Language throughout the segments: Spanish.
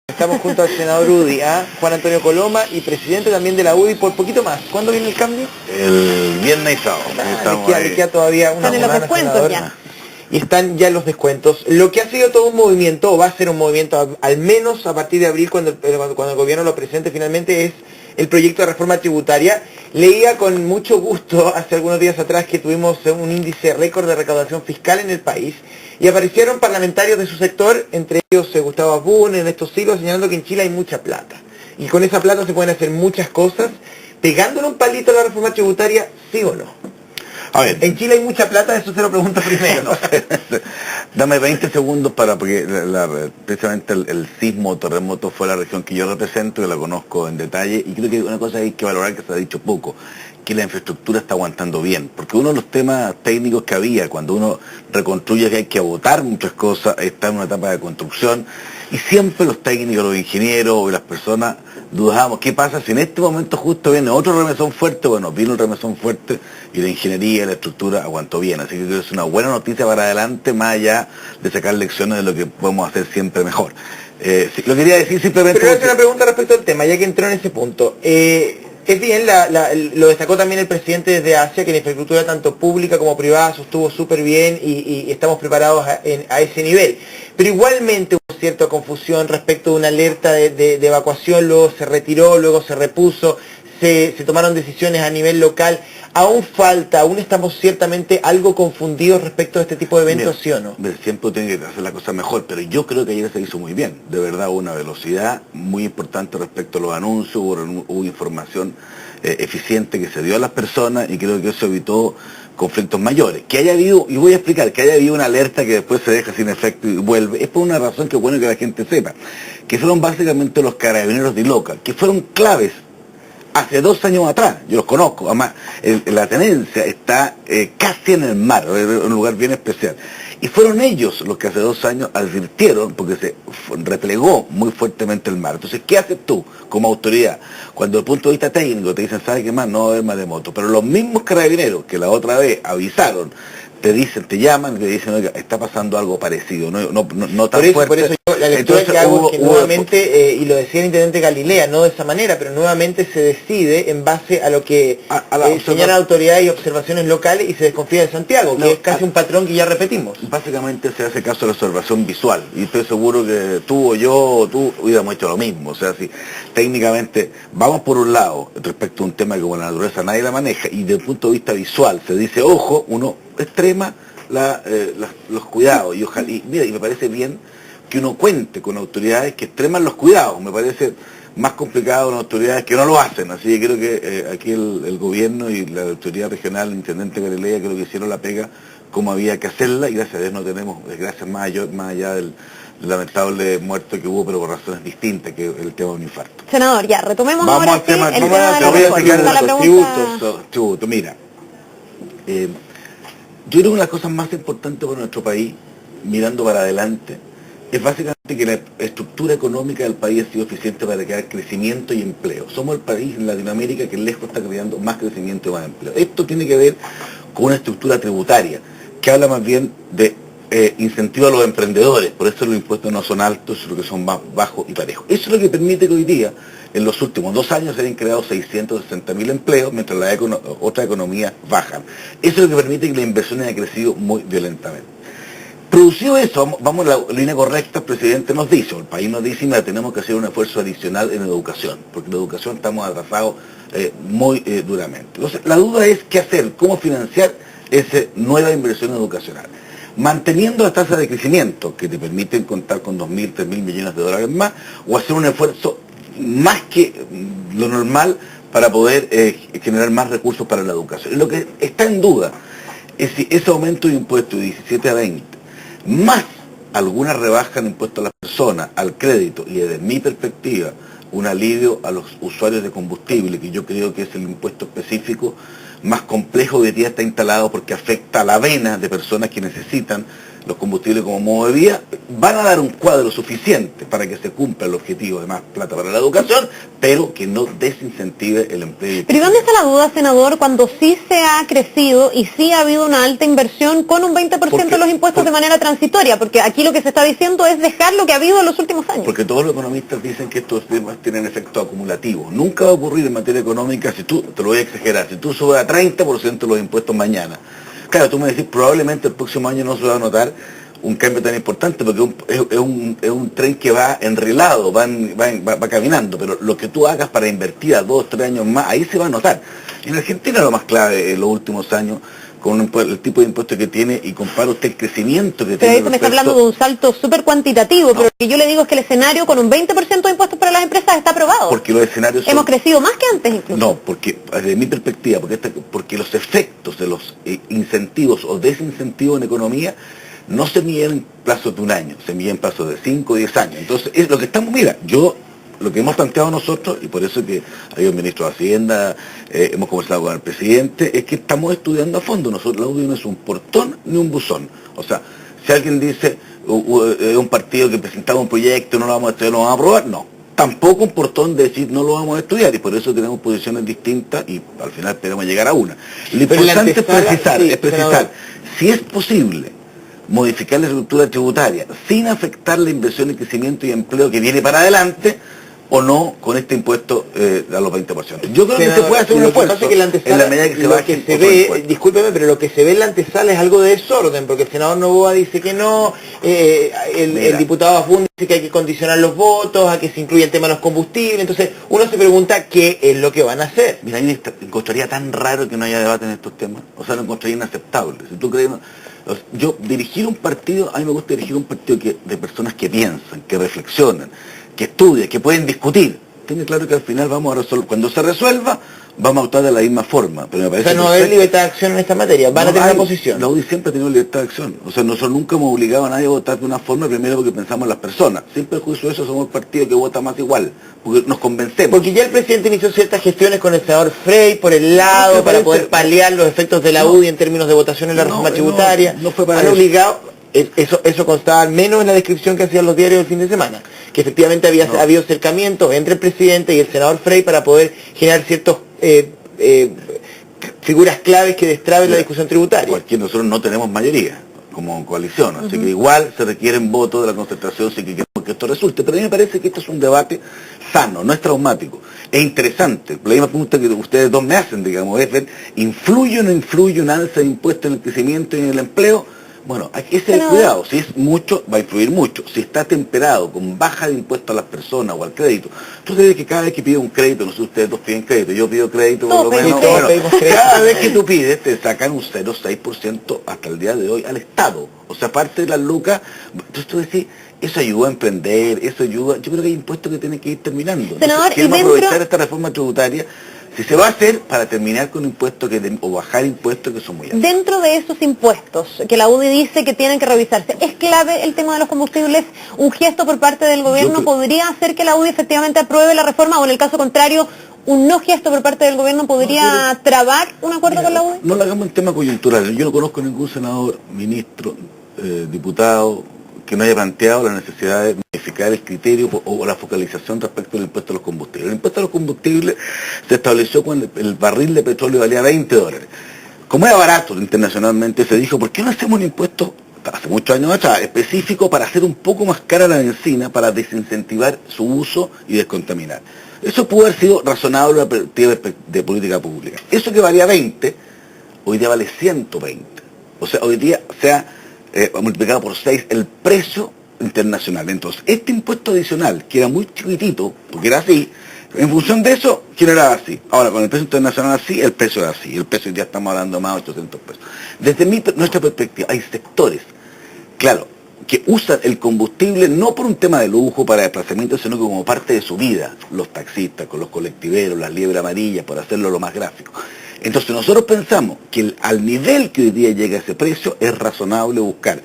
Estamos junto al senador UDI, Juan Antonio Coloma, y presidente también de la UDI por poquito más. ¿Cuándo viene el cambio? El viernes y sábado. Le queda todavía una semana. Están en los descuentos, senador, ya. Y están ya los descuentos. Lo que ha sido todo un movimiento, o va a ser un movimiento al menos a partir de abril, cuando el gobierno lo presente finalmente, es el proyecto de reforma tributaria. Leía con mucho gusto hace algunos días atrás que tuvimos un índice récord de recaudación fiscal en el país y aparecieron parlamentarios de su sector, entre ellos Gustavo Abun, Ernesto Silva, señalando que en Chile hay mucha plata. Y con esa plata se pueden hacer muchas cosas, pegándole un palito a la reforma tributaria, ¿sí o no? A ver. En Chile hay mucha plata, eso se lo pregunto primero. No, dame 20 segundos porque precisamente el sismo o terremoto fue la región que yo represento, que la conozco en detalle, y creo que una cosa hay que valorar que se ha dicho poco, que la infraestructura está aguantando bien, porque uno de los temas técnicos que había cuando uno reconstruye, que hay que agotar muchas cosas, está en una etapa de construcción, y siempre los técnicos, los ingenieros y las personas dudamos, ¿qué pasa si en este momento justo viene otro remesón fuerte? Bueno, vino el remesón fuerte y la ingeniería y la estructura aguantó bien, así que creo que es una buena noticia para adelante, más allá de sacar lecciones de lo que podemos hacer siempre mejor. Lo quería decir simplemente... Pero una pregunta respecto al tema, ya que entró en ese punto. Es bien, lo destacó también el presidente desde Asia, que la infraestructura tanto pública como privada sostuvo súper bien y estamos preparados a ese nivel. Pero igualmente hubo cierta confusión respecto de una alerta de evacuación, luego se retiró, luego se repuso, se tomaron decisiones a nivel local. Aún falta, aún estamos ciertamente algo confundidos respecto a este tipo de eventos, ¿sí o no? Siempre tiene que hacer la cosa mejor, pero yo creo que ayer se hizo muy bien. De verdad, hubo una velocidad muy importante respecto a los anuncios, hubo información eficiente que se dio a las personas y creo que eso evitó conflictos mayores. Que haya habido, y voy a explicar, que haya habido una alerta que después se deja sin efecto y vuelve, es por una razón que es bueno que la gente sepa, que fueron básicamente los carabineros de Iloca, que fueron claves hace 2 años atrás, yo los conozco, además la tenencia está casi en el mar, en un lugar bien especial. Y fueron ellos los que hace 2 años advirtieron, porque se replegó muy fuertemente el mar. Entonces, ¿qué haces tú como autoridad? Cuando desde el punto de vista técnico te dicen, ¿sabes qué más? No va a haber maremoto. Pero los mismos carabineros que la otra vez avisaron, te dicen, te llaman y te dicen, oiga, está pasando algo parecido, no tan fuerte. Por eso yo la lectura que hago es que nuevamente, y lo decía el intendente Galilea, no de esa manera, pero nuevamente se decide en base a lo que señalan autoridades y observaciones locales y se desconfía de Santiago, que es casi un patrón que ya repetimos. Básicamente se hace caso a la observación visual, y estoy seguro que tú o yo o tú hubiéramos hecho lo mismo. O sea, si técnicamente vamos por un lado respecto a un tema que como la naturaleza nadie la maneja, y desde el punto de vista visual se dice, ojo, uno extrema los cuidados, y ojalá, y mira, y me parece bien que uno cuente con autoridades que extreman los cuidados. Me parece más complicado con autoridades que no lo hacen, así que creo que aquí el gobierno y la autoridad regional, el intendente Galilea, creo que hicieron la pega como había que hacerla, y gracias a Dios no tenemos desgracias más allá del lamentable muerto que hubo, pero por razones distintas, que el tema de un infarto. Senador, ya, retomemos Vamos ahora al tema, el tema de la reforma. Tributos, mira, yo creo que una de las cosas más importantes para nuestro país, mirando para adelante, es básicamente que la estructura económica del país ha sido eficiente para crear crecimiento y empleo. Somos el país en Latinoamérica que lejos está creando más crecimiento y más empleo. Esto tiene que ver con una estructura tributaria, que habla más bien de incentivo a los emprendedores, por eso los impuestos no son altos, sino que son más bajos y parejos. Eso es lo que permite que hoy día, en los últimos 2 años, se hayan creado 660.000 empleos, mientras otras economías bajan. Eso es lo que permite que la inversión haya crecido muy violentamente. Producido eso, vamos a la línea correcta, el presidente nos dice, o el país nos dice, mira, tenemos que hacer un esfuerzo adicional en educación, porque en educación estamos atrasados muy duramente. Entonces, la duda es qué hacer, cómo financiar esa nueva inversión educacional. Manteniendo la tasa de crecimiento, que te permiten contar con 2.000, 3.000 millones de dólares más, o hacer un esfuerzo más que lo normal para poder generar más recursos para la educación. Y lo que está en duda es si ese aumento de impuestos de 17 a 20, más alguna rebaja en impuestos a las personas, al crédito, y desde mi perspectiva, un alivio a los usuarios de combustible, que yo creo que es el impuesto específico más complejo que hoy día está instalado porque afecta a la vena de personas que necesitan los combustibles como modo de vida, van a dar un cuadro suficiente para que se cumpla el objetivo de más plata para la educación, pero que no desincentive el empleo. Pero ¿y dónde está la duda, senador, cuando sí se ha crecido y sí ha habido una alta inversión con un 20% de los impuestos de manera transitoria? Porque aquí lo que se está diciendo es dejar lo que ha habido en los últimos años. Porque todos los economistas dicen que estos temas tienen efecto acumulativo. Nunca va a ocurrir en materia económica, si tú, te lo voy a exagerar, si tú subes a 30% los impuestos mañana. Claro, tú me decís, probablemente el próximo año no se va a notar un cambio tan importante, porque es un tren que va enrilado, va caminando, pero lo que tú hagas para invertir a 2 o 3 años más, ahí se va a notar. En Argentina lo más clave en los últimos años, con el tipo de impuesto que tiene, y compara usted el crecimiento que tiene. Pero ahí se me está hablando de un salto súper cuantitativo, pero lo que yo le digo es que el escenario con un 20% de impuestos para las empresas está aprobado. Porque los escenarios son... Hemos crecido más que antes incluso. No, porque desde mi perspectiva, porque los efectos de los incentivos o desincentivos en economía no se miden en plazos de un año, se miden en plazos de 5 o 10 años. Entonces, es lo que estamos, lo que hemos planteado nosotros, y por eso que hay un ministro de Hacienda, hemos conversado con el presidente, es que estamos estudiando a fondo. Nosotros, la UDI no es un portón ni un buzón. O sea, si alguien dice, un partido que presentaba un proyecto, no lo vamos a estudiar, no lo vamos a aprobar, no. Tampoco un portón de decir no lo vamos a estudiar, y por eso tenemos posiciones distintas y al final esperamos llegar a una. Lo importante es precisar si es posible modificar la estructura tributaria sin afectar la inversión, el crecimiento y empleo que viene para adelante, o no con este impuesto a los 20%. Yo creo que se puede hacer un esfuerzo en la medida que se baje. Discúlpeme, pero lo que se ve en la antesala es algo de desorden, porque el senador Noboa dice que no, el diputado Afún dice que hay que condicionar los votos, a que se incluya el tema de los combustibles. Entonces uno se pregunta qué es lo que van a hacer. Mira, a mí me encontraría tan raro que no haya debate en estos temas, o sea, lo encontraría inaceptable. Si tú crees... Yo dirigir un partido, a mí me gusta dirigir un partido de personas que piensan, que reflexionan, que estudian, que pueden discutir. Tiene claro que al final vamos a resolver, cuando se resuelva, vamos a actuar de la misma forma. Pero me parece, o sea, no va a haber libertad de acción en esta materia, van a tener una posición. La UDI siempre ha tenido libertad de acción. O sea, nosotros nunca hemos obligado a nadie a votar de una forma, primero porque pensamos en las personas. Sin perjuicio de eso, somos el partido que vota más igual, porque nos convencemos. Porque ya el presidente inició ciertas gestiones con el senador Frey por el lado, para poder paliar los efectos de la UDI en términos de votación en la reforma tributaria. No fue para Han obligado... Eso constaba al menos en la descripción que hacían los diarios el fin de semana, que efectivamente había habido acercamientos entre el presidente y el senador Frey para poder generar ciertos figuras claves que destraben la discusión tributaria. Porque nosotros no tenemos mayoría como coalición, así que igual se requieren votos de la concentración si queremos que esto resulte, pero a mí me parece que esto es un debate sano, no es traumático, es interesante. La misma pregunta que ustedes dos me hacen, digamos, es ver, ¿influye o no influye un alza de impuestos en el crecimiento y en el empleo? Bueno, hay que tener cuidado, si es mucho, va a influir mucho. Si está temperado con baja de impuestos a las personas o al crédito, tú sabes que cada vez que pides un crédito, no sé, ustedes dos piden crédito, yo pido crédito por lo menos, cada vez que tú pides te sacan un 0,6% hasta el día de hoy al Estado. O sea, aparte de las lucas, entonces tú decís, eso ayuda a emprender, eso ayuda, yo creo que hay impuestos que tienen que ir terminando. Senador, queremos aprovechar esta reforma tributaria. Si se va a hacer para terminar con impuestos o bajar impuestos que son muy altos. Dentro de esos impuestos que la UDI dice que tienen que revisarse, ¿es clave el tema de los combustibles? ¿Un gesto por parte del gobierno podría hacer que la UDI efectivamente apruebe la reforma, o en el caso contrario, un no gesto por parte del gobierno podría trabar un acuerdo con la UDI? No lo hagamos en tema coyuntural. Yo no conozco ningún senador, ministro, diputado que no haya planteado la necesidad de modificar el criterio o la focalización respecto al impuesto a los combustibles. El impuesto a los combustibles se estableció cuando el barril de petróleo valía $20. Como era barato internacionalmente, se dijo, ¿por qué no hacemos un impuesto, hace muchos años atrás, específico para hacer un poco más cara la benzina, para desincentivar su uso y descontaminar? Eso pudo haber sido razonable a perspectiva de política pública. Eso que valía 20, hoy día vale 120. O sea, hoy día multiplicado por 6 el precio internacional. Entonces, este impuesto adicional, que era muy chiquitito, porque era así, en función de eso, generaba así. Ahora, con el precio internacional así, el precio era así. El precio ya estamos hablando más de 800 pesos. Desde nuestra perspectiva, hay sectores, claro, que usan el combustible no por un tema de lujo para desplazamiento, sino que como parte de su vida. Los taxistas, con los colectiveros, las liebres amarillas, por hacerlo lo más gráfico. Entonces nosotros pensamos que al nivel que hoy día llega ese precio es razonable buscar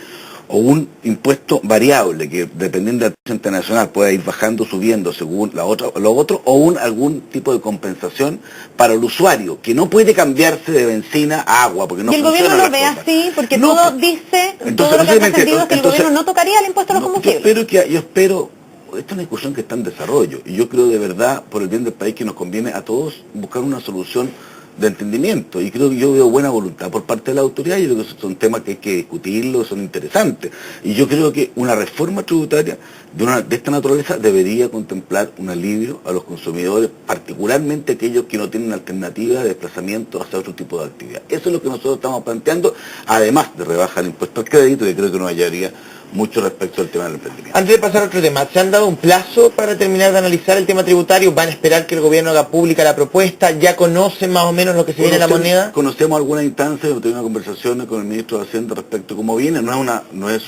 o un impuesto variable que dependiendo del precio internacional pueda ir bajando, subiendo según lo otro, o algún tipo de compensación para el usuario, que no puede cambiarse de benzina a agua, porque no y el funciona gobierno lo la ve cosa. así, porque No, todo dice, entonces, todo lo que hace sentido es que el entonces, gobierno no tocaría el impuesto a los combustibles. Yo espero, esta es una discusión que está en desarrollo, y yo creo de verdad, por el bien del país, que nos conviene a todos buscar una solución de entendimiento, y creo que yo veo buena voluntad por parte de la autoridad. Yo creo que son temas que hay que discutirlos, son interesantes, y yo creo que una reforma tributaria de esta naturaleza debería contemplar un alivio a los consumidores, particularmente aquellos que no tienen alternativa de desplazamiento hacia otro tipo de actividad. Eso es lo que nosotros estamos planteando, además de rebajar el impuesto al crédito, que creo que nos hallaría mucho respecto al tema del emprendimiento. Antes de pasar a otro tema, ¿se han dado un plazo para terminar de analizar el tema tributario? ¿Van a esperar que el gobierno haga pública la propuesta? ¿Ya conocen más o menos lo que se viene en la moneda? Conocemos algunas instancias, hemos tenido conversaciones con el ministro de Hacienda respecto a cómo viene. No es una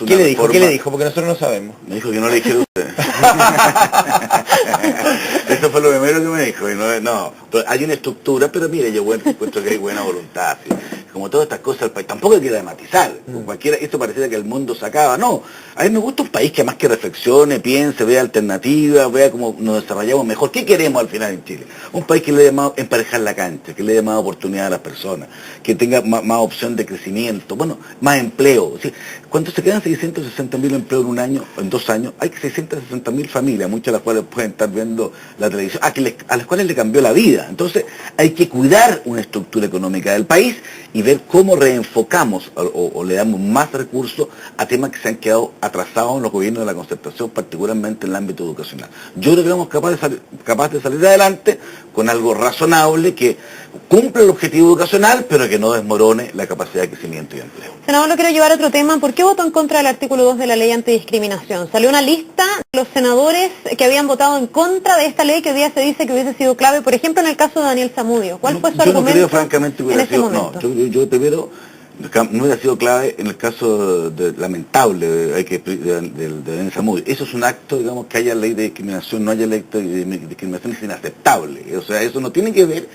¿Qué le dijo? reforma. ¿Qué le dijo? Porque nosotros no sabemos. Me dijo que no le dijera a usted. Eso fue lo primero que me dijo. Y no, hay una estructura, pero mire, yo encuentro que hay buena voluntad. ¿Sí? Como todas estas cosas, el país tampoco hay que dramatizar. Cualquiera, esto pareciera que el mundo se acaba. No, a mí me gusta un país que más que reflexione, piense, vea alternativas, vea cómo nos desarrollamos mejor. ¿Qué queremos al final en Chile? Un país que le dé más emparejar la cancha, que le dé más oportunidad a las personas, que tenga más opción de crecimiento, bueno, más empleo. ¿Sí? Cuando se quedan 660.000 empleos en un año, en 2 años, hay 660.000 familias, muchas de las cuales pueden estar viendo la televisión, a las cuales le cambió la vida. Entonces, hay que cuidar una estructura económica del país y ver cómo reenfocamos o le damos más recursos a temas que se han quedado atrasados en los gobiernos de la concertación, particularmente en el ámbito educacional. Yo creo que somos capaces de salir adelante con algo razonable que cumpla el objetivo educacional, pero que no desmorone la capacidad de crecimiento y empleo. Senador, lo quiero llevar a otro tema. ¿Por qué votó en contra del artículo 2 de la ley antidiscriminación? Salió una lista de los senadores que habían votado en contra de esta ley que hoy día se dice que hubiese sido clave, por ejemplo, en el caso de Daniel Zamudio. ¿Cuál fue su argumento? Yo no creo, francamente, que hubiera sido, momento? yo primero, no hubiera sido clave en el caso lamentable de Daniel Zamudio. Eso es un acto, digamos, que haya ley de discriminación, no haya ley de discriminación, es inaceptable. O sea, eso no tiene que ver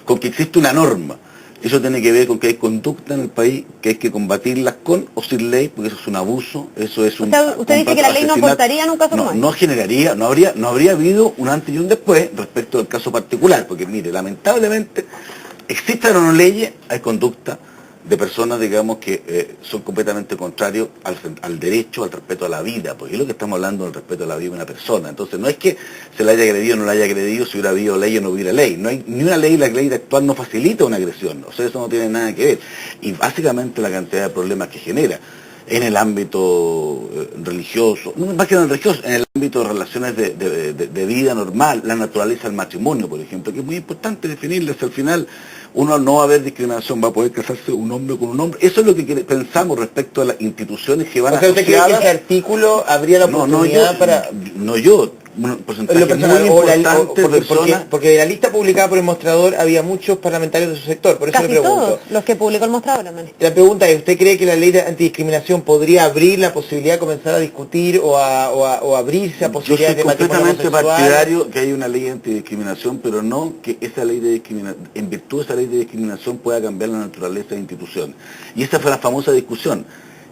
con que existe una norma. Eso tiene que ver con que hay conducta en el país que hay que combatirlas con o sin ley, porque eso es un abuso, eso es un... ¿Usted dice que la ley no aportaría en un caso como este? No generaría, no habría habido un antes y un después respecto del caso particular, porque mire, lamentablemente, existen o no leyes, hay conducta de personas, digamos, que son completamente contrarios al derecho, al respeto a la vida, porque es lo que estamos hablando del respeto a la vida de una persona. Entonces no es que se la haya agredido o no la haya agredido, si hubiera habido ley o no hubiera ley. No hay ni una ley, la ley actual no facilita una agresión, o sea, eso no tiene nada que ver. Y básicamente la cantidad de problemas que genera en el ámbito religioso, no más que en el religioso, en el ámbito de relaciones de vida normal, la naturaleza del matrimonio, por ejemplo, que es muy importante definirles. Al final uno no va a haber discriminación, va a poder casarse un hombre con un hombre. Eso es lo que pensamos respecto a las instituciones que van a... O sea, ¿usted cree que ese artículo habría la oportunidad para...? Un porcentaje muy importante de personas... Porque de la lista publicada por el Mostrador había muchos parlamentarios de su sector, por eso Casi le pregunto. todos los que publicó el Mostrador, hermano. La pregunta es, ¿usted cree que la ley de antidiscriminación podría abrir la posibilidad de comenzar a discutir o abrirse a posibilidades de matrimonio homosexual? Yo soy completamente partidario que hay una ley de antidiscriminación, pero no que esa ley de discriminación, en virtud de esa ley de discriminación, pueda cambiar la naturaleza de instituciones. Y esa fue la famosa discusión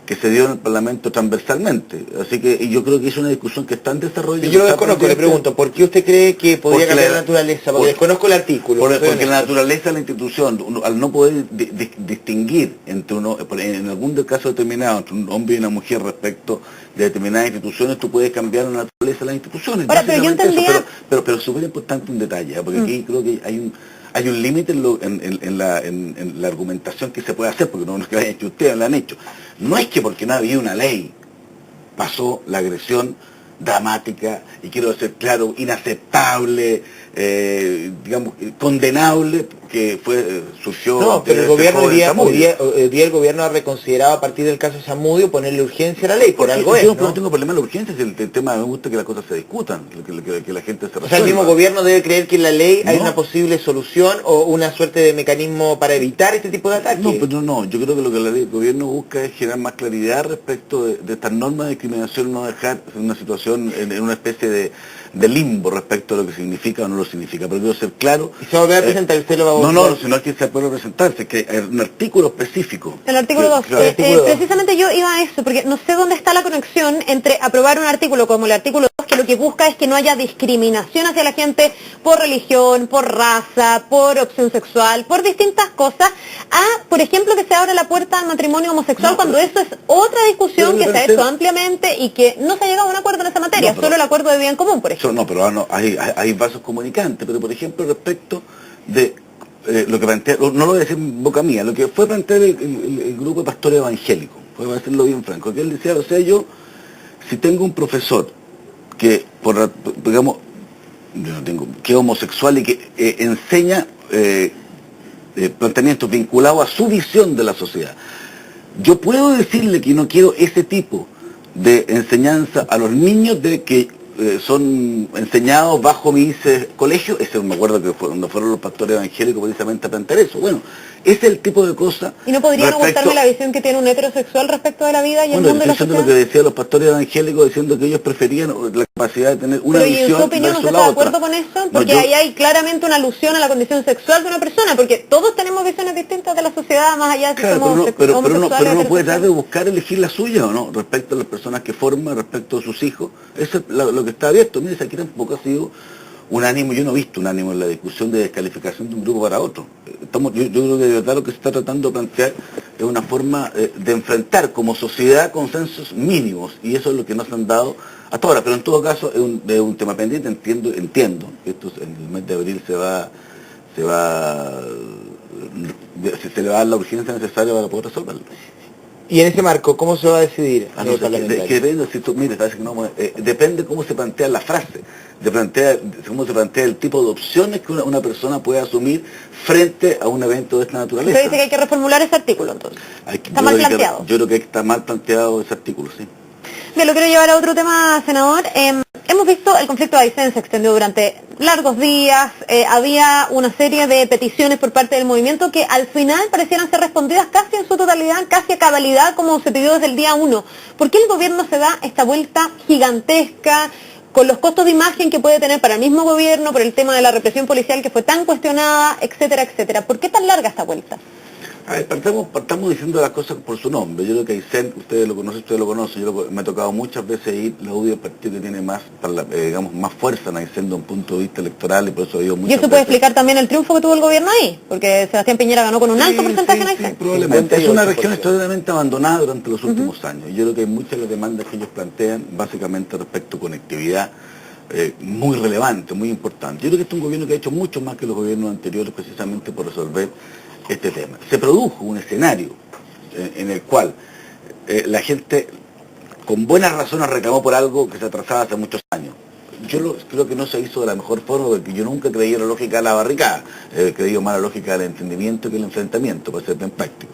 que se dio en el Parlamento transversalmente. Así que y yo creo que es una discusión que está en desarrollo. Y yo lo desconozco, le pregunto, ¿por qué usted cree que podría cambiar la naturaleza? Porque desconozco el artículo. Porque la naturaleza de la institución, al no poder distinguir entre en algún caso determinado, entre un hombre y una mujer respecto de determinadas instituciones, tú puedes cambiar la naturaleza de las instituciones. Ahora, pero yo entendía... Pero es súper importante un detalle, porque aquí creo que hay un límite en la argumentación que se puede hacer, porque no es que lo hayan hecho ustedes, lo han hecho. No es que porque no había una ley pasó la agresión dramática, y quiero ser claro, inaceptable, digamos, condenable, que surgió... No, pero el gobierno hoy día el gobierno ha reconsiderado a partir del caso Zamudio ponerle urgencia a la ley, por algo yo no tengo problema en la urgencia, si el tema me gusta que las cosas se discutan, que la gente se resuelva. O sea, el mismo gobierno debe creer que en la ley hay una posible solución o una suerte de mecanismo para evitar este tipo de ataques. No, pero no, yo creo que lo que el gobierno busca es generar más claridad respecto de estas normas de discriminación, no dejar una situación en una especie de de limbo respecto a lo que significa o no lo significa, pero quiero ser claro. ¿Y se va a volver a presentar? ¿Usted lo va a No, volver? no, sino que se puede presentarse, que hay un artículo específico. El artículo 2. Claro, Precisamente yo iba a eso, porque no sé dónde está la conexión entre aprobar un artículo como el artículo 2, que lo que busca es que no haya discriminación hacia la gente por religión, por raza, por opción sexual, por distintas cosas, a, por ejemplo, que se abra la puerta al matrimonio homosexual, No, cuando eso es otra discusión que se ha hecho ampliamente y que no se ha llegado a un acuerdo en esa materia, No, pero, solo el acuerdo de bien común, por ejemplo. no, pero hay vasos comunicantes, pero por ejemplo respecto de lo que plantea, no lo voy a decir en boca mía, lo que fue plantear el grupo de pastores evangélicos, voy a decirlo bien franco, que él decía, o sea, yo, si tengo un profesor que, digamos, yo no tengo, que es homosexual y que enseña planteamientos vinculados a su visión de la sociedad, yo puedo decirle que no quiero ese tipo de enseñanza a los niños de que son enseñados bajo mi colegio. Ese me acuerdo que cuando fueron los pastores evangélicos precisamente a plantear eso. Bueno, ese es el tipo de cosas. ¿Y no podría no gustarme la visión que tiene un heterosexual respecto de la vida y el mundo de la sociedad? Lo que decían los pastores evangélicos, diciendo que ellos preferían la capacidad de tener una visión. Pero ¿y en su opinión usted está de acuerdo con eso? Porque ahí hay claramente una alusión a la condición sexual de una persona, porque todos tenemos visiones distintas de la sociedad, más allá de si somos homosexuales. Pero no puede tratar de buscar elegir la suya o no, respecto a las personas que forman, respecto a sus hijos. Eso es lo que está abierto. Mire, aquí tampoco ha sido un ánimo, yo no he visto un ánimo en la discusión de descalificación de un grupo para otro. Yo creo que de verdad lo que se está tratando de plantear es una forma de enfrentar como sociedad consensos mínimos, y eso es lo que nos han dado hasta ahora, pero en todo caso es un tema pendiente. Entiendo que esto en el mes de abril se le va a dar la urgencia necesaria para poder resolverlo. Y en ese marco, ¿cómo se va a decidir? Depende, si tú, mire, depende cómo se plantea la frase, cómo se plantea el tipo de opciones que una persona puede asumir frente a un evento de esta naturaleza. Usted dice que hay que reformular ese artículo, entonces. Está mal planteado. Yo creo que está mal planteado ese artículo, sí. Bien, lo quiero llevar a otro tema, senador. Hemos visto el conflicto de Aysén se extendió durante largos días, había una serie de peticiones por parte del movimiento que al final parecieran ser respondidas casi en su totalidad, casi a cabalidad, como se pidió desde el día 1. ¿Por qué el gobierno se da esta vuelta gigantesca, con los costos de imagen que puede tener para el mismo gobierno, por el tema de la represión policial que fue tan cuestionada, etcétera, etcétera? ¿Por qué tan larga esta vuelta? A ver, partamos diciendo las cosas por su nombre. Yo creo que Aysén, ustedes lo conocen, me ha tocado muchas veces ir, la UDI es el partido que tiene más, digamos, más fuerza en Aysén de un punto de vista electoral, y por eso digo muchas veces. ¿Y eso puede explicar también el triunfo que tuvo el gobierno ahí? Porque Sebastián Piñera ganó con un alto porcentaje en Aysén. Sí, probablemente. Es una región extraordinariamente abandonada durante los últimos años. Yo creo que hay muchas de las demandas que ellos plantean, básicamente respecto a conectividad, muy relevante, muy importante. Yo creo que este es un gobierno que ha hecho mucho más que los gobiernos anteriores precisamente por resolver este tema. Se produjo un escenario en el cual la gente con buenas razones reclamó por algo que se atrasaba hace muchos años. Creo que no se hizo de la mejor forma, porque yo nunca creí en la lógica de la barricada, creí más en la lógica del entendimiento que el enfrentamiento, para ser bien práctico.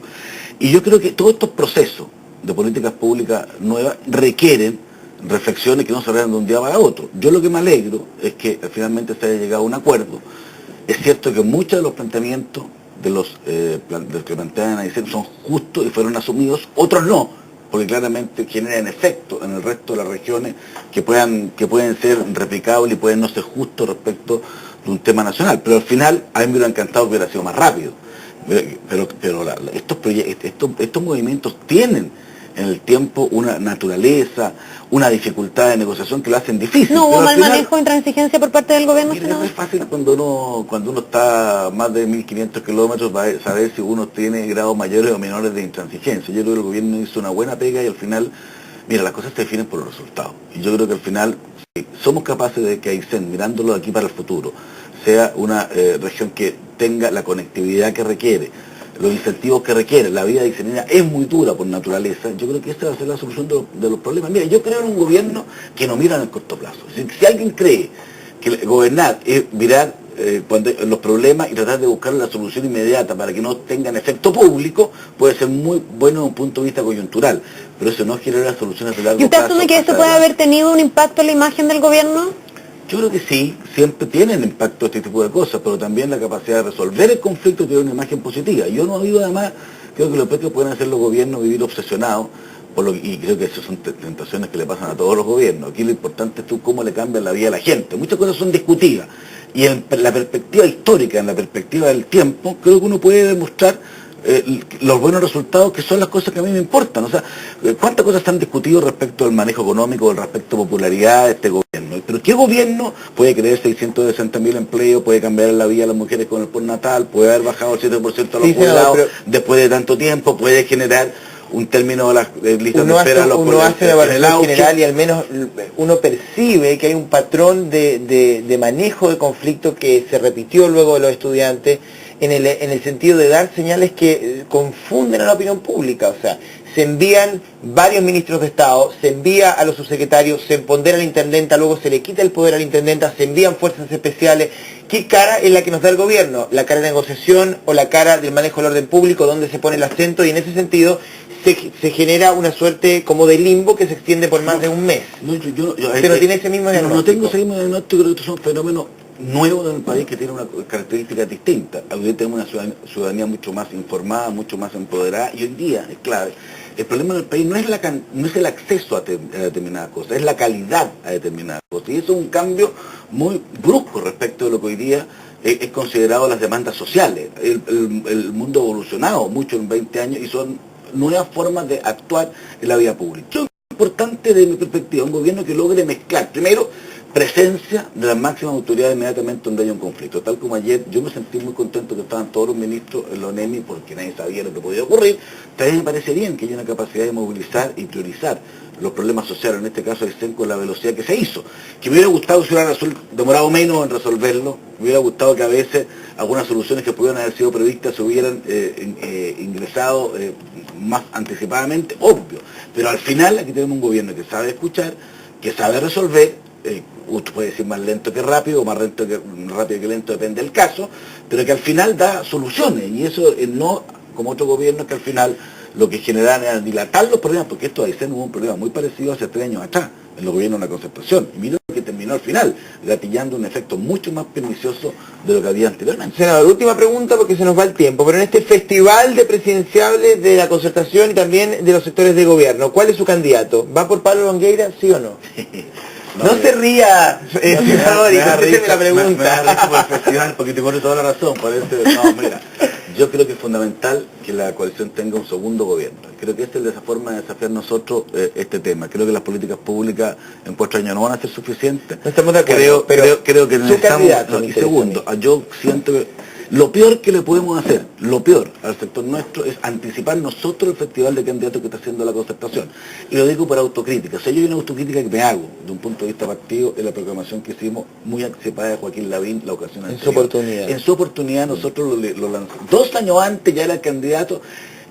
Y yo creo que todos estos procesos de políticas públicas nuevas requieren reflexiones que no se realizan de un día para otro. Yo lo que me alegro es que finalmente se haya llegado a un acuerdo. Es cierto que muchos de los planteamientos de los que plantean Aysén son justos y fueron asumidos, otros no, porque claramente generan efecto en el resto de las regiones que pueden ser replicables y pueden no ser justos respecto de un tema nacional. Pero al final a mí me hubiera encantado que hubiera sido más rápido. Pero estos movimientos tienen en el tiempo una naturaleza, una dificultad de negociación que lo hacen difícil. ¿No hubo mal manejo, intransigencia por parte del gobierno? Mira, no es fácil cuando uno está a más de 1.500 kilómetros saber si uno tiene grados mayores o menores de intransigencia. Yo creo que el gobierno hizo una buena pega y al final, mira, las cosas se definen por los resultados. Y yo creo que al final, si somos capaces de que Aysén, mirándolo aquí para el futuro, sea una región que tenga la conectividad que requiere, los incentivos que requiere. La vida diseñada es muy dura por naturaleza. Yo creo que esta va a ser la solución de los problemas. Mira, yo creo en un gobierno que no mira en el corto plazo. Si alguien cree que gobernar es mirar los problemas y tratar de buscar la solución inmediata para que no tengan efecto público, puede ser muy bueno desde un punto de vista coyuntural, pero eso no genera soluciones de largo plazo. ¿Y usted asume que esto puede haber tenido un impacto en la imagen del gobierno? Yo creo que sí, siempre tienen impacto este tipo de cosas, pero también la capacidad de resolver el conflicto tiene una imagen positiva. Yo no digo además, creo que lo peor que pueden hacer los gobiernos vivir obsesionados y creo que esas son tentaciones que le pasan a todos los gobiernos. Aquí lo importante es tú cómo le cambias la vida a la gente. Muchas cosas son discutidas. Y en la perspectiva histórica, en la perspectiva del tiempo, creo que uno puede demostrar los buenos resultados, que son las cosas que a mí me importan. O sea, ¿cuántas cosas se han discutido respecto al manejo económico, respecto a popularidad de este gobierno? Pero ¿qué gobierno puede crear 660.000 empleos, puede cambiar la vida a las mujeres con el postnatal, puede haber bajado el 7% a los jubilados después de tanto tiempo, puede generar un término de las listas de espera? Uno hace una evaluación general y al menos uno percibe que hay un patrón de manejo de conflicto que se repitió luego de los estudiantes, en el sentido de dar señales que confunden a la opinión pública. O sea, se envían varios ministros de Estado, se envía a los subsecretarios, se empodera al intendente, luego se le quita el poder al intendente, se envían fuerzas especiales. ¿Qué cara es la que nos da el gobierno? ¿La cara de negociación o la cara del manejo del orden público, donde se pone el acento? Y en ese sentido se genera una suerte como de limbo que se extiende por más de un mes. Pero tiene ese mismo diagnóstico. No tengo ese mismo diagnóstico, creo que estos son fenómenos nuevos en el país que tienen una característica distinta. Hoy tenemos una ciudadanía mucho más informada, mucho más empoderada, y hoy día es clave. El problema del país no es el acceso a determinadas cosas, es la calidad a determinadas cosas. Y eso es un cambio muy brusco respecto de lo que hoy día es considerado las demandas sociales. El mundo ha evolucionado mucho en 20 años y son nuevas formas de actuar en la vida pública. Eso es importante desde mi perspectiva, un gobierno que logre mezclar, primero, presencia de las máximas autoridades inmediatamente donde haya un conflicto. Tal como ayer, yo me sentí muy contento que estaban todos los ministros en la ONEMI porque nadie sabía lo que podía ocurrir. También me parece bien que haya una capacidad de movilizar y priorizar los problemas sociales, en este caso Aysén, con la velocidad que se hizo. Que me hubiera gustado si hubiera demorado menos en resolverlo, me hubiera gustado que a veces algunas soluciones que pudieran haber sido previstas se hubieran ingresado más anticipadamente, obvio. Pero al final aquí tenemos un gobierno que sabe escuchar, que sabe resolver. Usted puede decir más lento que rápido, o más rápido que lento, depende del caso, pero que al final da soluciones, y eso no como otros gobiernos que al final lo que generan era dilatar los problemas, porque esto de Aysén hubo un problema muy parecido hace 3 años atrás, en los gobiernos de la Concertación, y mira lo que terminó al final, gatillando un efecto mucho más pernicioso de lo que había anteriormente. Senador, última pregunta porque se nos va el tiempo, pero en este festival de presidenciables de la Concertación y también de los sectores de gobierno, ¿cuál es su candidato? ¿Va por Pablo Longueira, sí o no? No se ría, senador, y contésteme la pregunta. Me da risa por el festival, porque te pone toda la razón. No, mira, yo creo que es fundamental que la coalición tenga un segundo gobierno. Creo que esta es esa forma de desafiar nosotros este tema. Creo que las políticas públicas en 4 años no van a ser suficientes. No estamos de acuerdo, creo que necesitamos... Y segundo, yo siento que lo peor que le podemos hacer, lo peor al sector nuestro, es anticipar nosotros el festival de candidatos que está haciendo la Concertación. Y lo digo por autocrítica. O sea, yo hay una autocrítica que me hago, de un punto de vista partido, en la proclamación que hicimos, muy anticipada de Joaquín Lavín, la ocasión anterior. En su oportunidad nosotros lo lanzamos. 2 años antes ya era el candidato,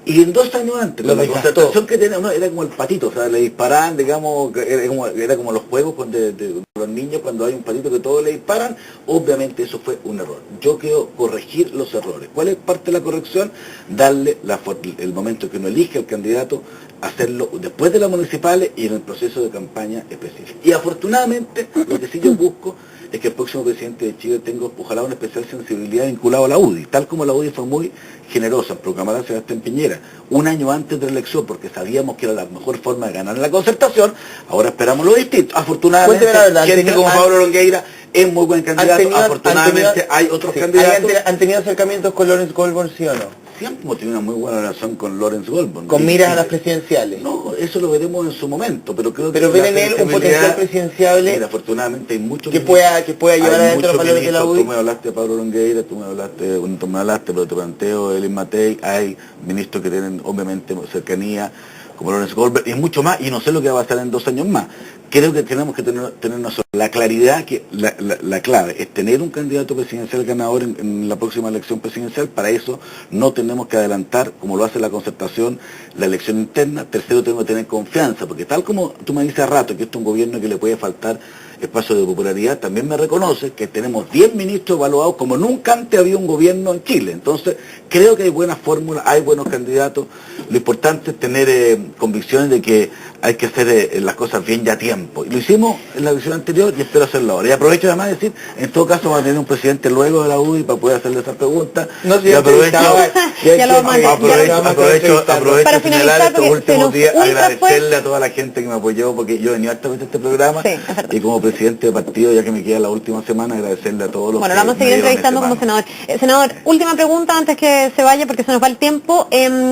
y en 2 años antes, la Concertación que tenía, era como el patito, o sea, le disparaban, digamos, era como los juegos de los niños cuando hay un patito que todos le disparan. Obviamente eso fue un error. Yo quiero corregir los errores. ¿Cuál es parte de la corrección? Darle el momento que uno elige al candidato, hacerlo después de las municipales y en el proceso de campaña específico. Y afortunadamente, lo que sí yo busco es que el próximo presidente de Chile tenga, ojalá, una especial sensibilidad vinculada a la UDI, tal como la UDI fue muy generosa en proclamar a Sebastián Piñera 1 año antes de la elección, porque sabíamos que era la mejor forma de ganar la Concertación. Ahora esperamos lo distinto. Afortunadamente, gente como Pablo Longueira es muy buen candidato. Afortunadamente hay otros candidatos. ¿Han tenido acercamientos con Lorenz Goldborn, sí o no? Siempre hemos tenido una muy buena relación con Lorenz Goldborn. ¿Con miras a las presidenciales? No, eso lo veremos en su momento, pero creo que... ¿Pero ven en él un potencial presidenciable? Mira, afortunadamente hay muchos... Que pueda llevar adentro los valores de la UDI. Tú me hablaste de Pablo Longueira, tú me hablaste, pero te planteo Elin Matei, hay ministros que tienen obviamente cercanía, como Lorenz Goldberg, y mucho más, y no sé lo que va a pasar en 2 años más. Creo que tenemos que tener nosotros la claridad, que la clave es tener un candidato presidencial ganador en la próxima elección presidencial. Para eso no tenemos que adelantar, como lo hace la Concertación, la elección interna. Tercero, tenemos que tener confianza, porque tal como tú me dices a rato que esto es un gobierno que le puede faltar espacio de popularidad, también me reconoce que tenemos 10 ministros evaluados como nunca antes había un gobierno en Chile. Entonces, creo que hay buenas fórmulas, hay buenos candidatos. Lo importante es tener convicciones de que hay que hacer las cosas bien ya a tiempo. Y lo hicimos en la visión anterior y espero hacerlo ahora. Y aprovecho además de decir, en todo caso va a tener un presidente luego de la UDI para poder hacerle esa pregunta. No sé, y aprovecho, Para de señalar finalizar, estos porque últimos días, ultra fue- agradecerle a toda la gente que me apoyó, porque yo venía hartas veces a este programa, Sí, es verdad. y como presidente de partido, ya que me queda la última semana, agradecerle a todos los Bueno, que lo vamos a me seguir dieron entrevistando ese como mano. senador. Senador, última pregunta antes que se vaya porque se nos va el tiempo.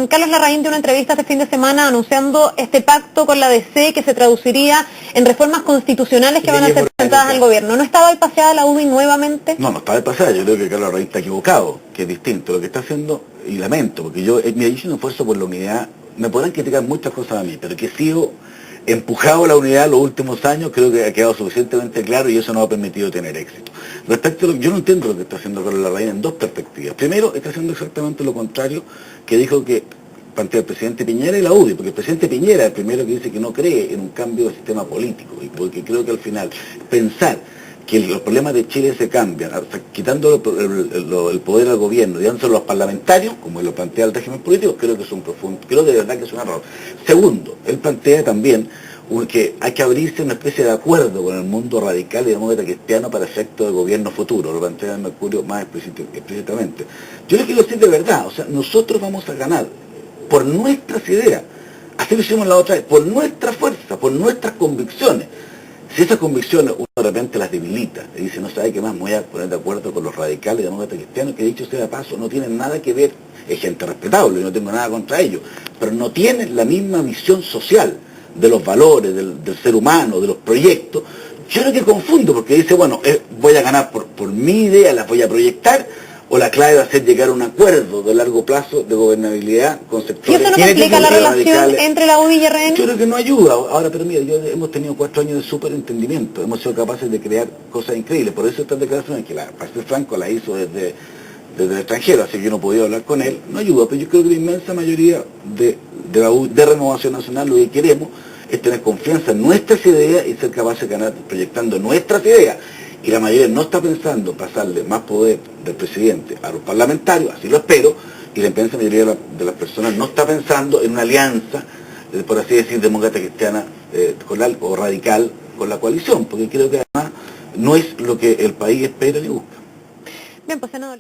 Carlos Larraín dio una entrevista este fin de semana anunciando este pacto con la DC que se traduciría en reformas constitucionales que van a ser presentadas al gobierno. ¿No estaba ahí paseada la UDI nuevamente? No está de pasada, yo creo que Carlos Larraín está equivocado, que es distinto. Lo que está haciendo, y lamento, porque yo me he hecho un esfuerzo por la unidad, me podrán criticar muchas cosas a mí, pero que he sido empujado a la unidad los últimos años, creo que ha quedado suficientemente claro y eso nos ha permitido tener éxito. Respecto a yo no entiendo lo que está haciendo Carlos Larraín en dos perspectivas. Primero, está haciendo exactamente lo contrario que dijo que plantea el presidente Piñera y la UDI, porque el presidente Piñera es el primero que dice que no cree en un cambio de sistema político, y porque creo que al final pensar que los problemas de Chile se cambian, quitando el poder al gobierno y dándoselo a los parlamentarios, como lo plantea el régimen político, creo que es un profundo, creo de verdad que es un error. Segundo, él plantea también que hay que abrirse una especie de acuerdo con el mundo radical y demócrata cristiano para efectos de gobierno futuro, lo plantea el Mercurio más explícitamente. Yo le quiero decir de verdad, o sea, nosotros vamos a ganar por nuestras ideas, así lo hicimos la otra vez, por nuestra fuerza, por nuestras convicciones. Si esas convicciones uno de repente las debilita, y dice, no sabe qué más, me voy a poner de acuerdo con los radicales y demócratas cristianos, que dicho sea de paso, no tienen nada que ver, es gente respetable, y no tengo nada contra ellos, pero no tienen la misma visión social de los valores, del ser humano, de los proyectos. Yo creo que confundo, porque dice, bueno, voy a ganar por mi idea, las voy a proyectar, o la clave va a ser llegar a un acuerdo de largo plazo de gobernabilidad con ¿Y sectores eso no complica la relación radicales. entre la UDI y RN? Yo creo que no ayuda. Ahora, pero mira, hemos tenido 4 años de súper entendimiento, hemos sido capaces de crear cosas increíbles. Por eso estas declaraciones, que para ser franco, las hizo desde el extranjero, así que yo no podía hablar con él, no ayuda. Pero yo creo que la inmensa mayoría de Renovación Nacional lo que queremos es tener confianza en nuestras ideas y ser capaces de ganar proyectando nuestras ideas. Y la mayoría no está pensando pasarle más poder del presidente a los parlamentarios, así lo espero, y la inmensa mayoría de las personas no está pensando en una alianza, por así decir, demócrata cristiana o radical con la coalición, porque creo que además no es lo que el país espera ni busca. Bien, pues senador.